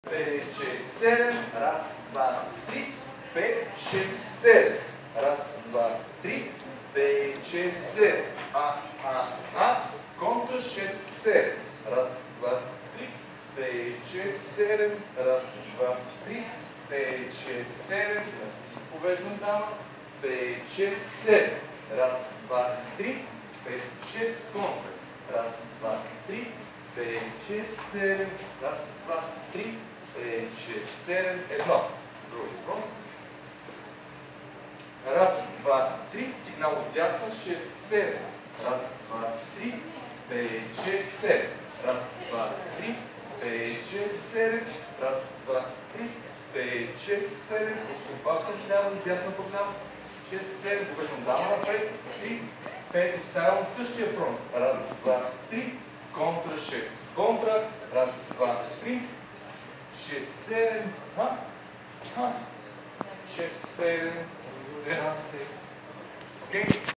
5, 6, 7. Раз, два, три. 5, 6, 7. Раз, два, три. 5, 6, 7. Контра 6, 7. Раз, два, три. 5, 6, 7. Раз, два, три. 5, 6, 7. Повеждам дама. 5, 6, 7. Раз, два, три. 5, 6. Контра. Раз, два, три. 5, 6, 7. Раз, два, три. 5, 6, 7. Едно. Други фронт. Раз, два, три. Сигнал от дясно. 6, 7. Раз, два, три. 5, 6, 7. Раз, два, три. 5, 6, 7. Раз, два, три. 5, 6, 7. Опасно слява с дясна програма. 6, 7. Повеждам дама напред. 3. 5. Оставям същия фронт. Раз, два, три. Контра 6. Контра. Раз, два, три. 6, 7. 6, 7.